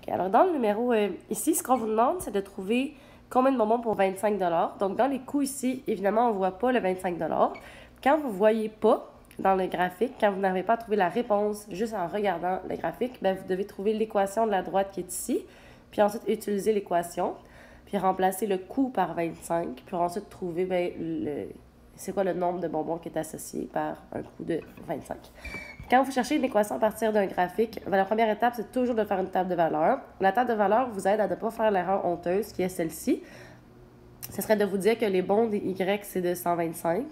OK, alors dans le numéro ici, ce qu'on vous demande, c'est de trouver combien de bonbons pour 25 $. Donc dans les coûts ici, évidemment, on ne voit pas le 25 $. Quand vous ne voyez pas dans le graphique, quand vous n'arrivez pas à trouver la réponse juste en regardant le graphique, bien, vous devez trouver l'équation de la droite qui est ici, puis ensuite utiliser l'équation, puis remplacer le coût par 25, puis ensuite trouver bien, c'est quoi le nombre de bonbons qui est associé par un coût de 25. Quand vous cherchez une équation à partir d'un graphique, la première étape, c'est toujours de faire une table de valeur. La table de valeur vous aide à ne pas faire l'erreur honteuse qui est celle-ci. Ce serait de vous dire que les bons des Y, c'est de 1,25,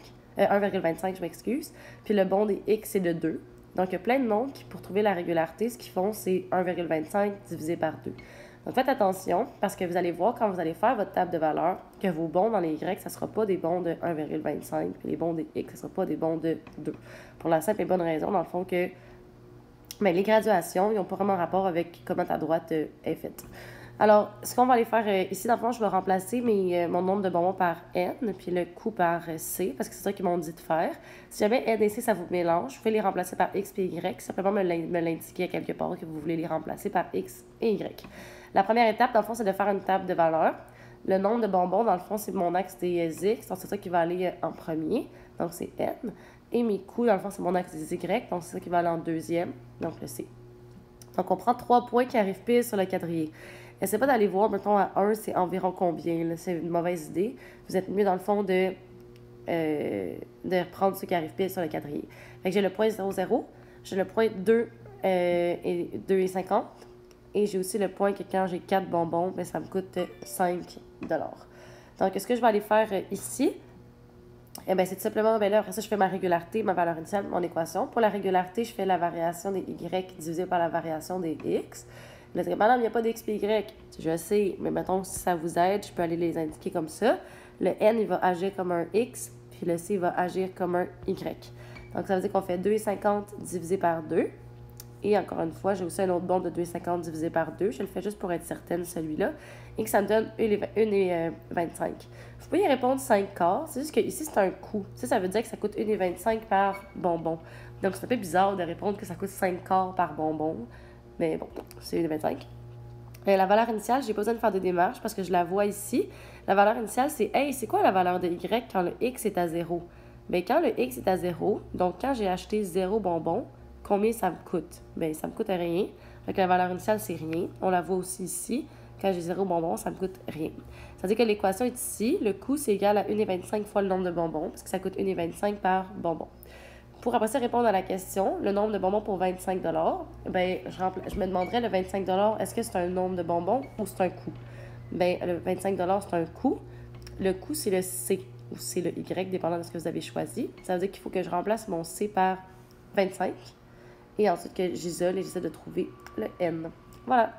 je m'excuse, puis le bon des X, c'est de 2. Donc, il y a plein de nombres qui, pour trouver la régularité, ce qu'ils font, c'est 1,25 divisé par 2. Donc, faites attention, parce que vous allez voir, quand vous allez faire votre table de valeur, que vos bons dans les Y, ça ne sera pas des bons de 1,25, puis les bons des X, ça ne sera pas des bons de 2. Pour la simple et bonne raison, dans le fond, que bien, les graduations, ils n'ont pas vraiment rapport avec comment ta droite est faite. Alors, ce qu'on va aller faire ici, dans le fond, je vais remplacer mon nombre de bonbons par N, puis le coût par C, parce que c'est ça qu'ils m'ont dit de faire. Si jamais N et C, ça vous mélange, vous pouvez les remplacer par X et Y. Simplement me l'indiquer à quelque part que vous voulez les remplacer par X et Y. La première étape, dans le fond, c'est de faire une table de valeurs. Le nombre de bonbons, dans le fond, c'est mon axe des X, donc c'est ça qui va aller en premier, donc c'est N. Et mes coûts, dans le fond, c'est mon axe des Y, donc c'est ça qui va aller en deuxième, donc le C. Donc, on prend 3 points qui arrivent pile sur le quadrillé. Essayez pas d'aller voir, mettons, à 1, c'est environ combien. C'est une mauvaise idée. Vous êtes mieux, dans le fond, de reprendre ceux qui arrivent pile sur le quadrillé. Fait que j'ai le point 0,0, j'ai le point 2 et 2,50. Et j'ai aussi le point que quand j'ai 4 bonbons, bien, ça me coûte 5 $. Donc, ce que je vais aller faire ici, eh bien, c'est tout simplement, bien là, après ça, je fais ma régularité, ma valeur initiale, mon équation. Pour la régularité, je fais la variation des Y divisée par la variation des X. Là, madame, il n'y a pas d'X et Y. Je sais, mais mettons, si ça vous aide, je peux aller les indiquer comme ça. Le N, il va agir comme un X, puis le C, il va agir comme un Y. Donc, ça veut dire qu'on fait 2,50 divisé par 2. Et encore une fois, j'ai aussi un autre bon de 2,50 divisé par 2. Je le fais juste pour être certaine, celui-là. Et que ça me donne 1,25. Vous pouvez y répondre 5 quarts. C'est juste que ici, c'est un coût. Ça veut dire que ça coûte 1,25 par bonbon. Donc, c'est un peu bizarre de répondre que ça coûte 5 quarts par bonbon. Mais bon, c'est 1,25. La valeur initiale, j'ai pas besoin de faire des démarches parce que je la vois ici. La valeur initiale, c'est, hey, c'est quoi la valeur de Y quand le X est à 0? Bien, quand le X est à 0, donc quand j'ai acheté 0 bonbon, combien ça me coûte? Bien, ça me coûte rien. Donc, la valeur initiale, c'est rien. On la voit aussi ici. Quand j'ai 0 bonbon, ça me coûte rien. Ça veut dire que l'équation est ici. Le coût, c'est égal à 1,25 fois le nombre de bonbons, parce que ça coûte 1,25 par bonbon. Pour après ça répondre à la question, le nombre de bonbons pour 25 $, bien, je me demanderais le 25 $, est-ce que c'est un nombre de bonbons ou c'est un coût? Bien, le 25 $, c'est un coût. Le coût, c'est le C ou c'est le Y, dépendant de ce que vous avez choisi. Ça veut dire qu'il faut que je remplace mon C par 25 et ensuite que j'isole et j'essaie de trouver le N. Voilà.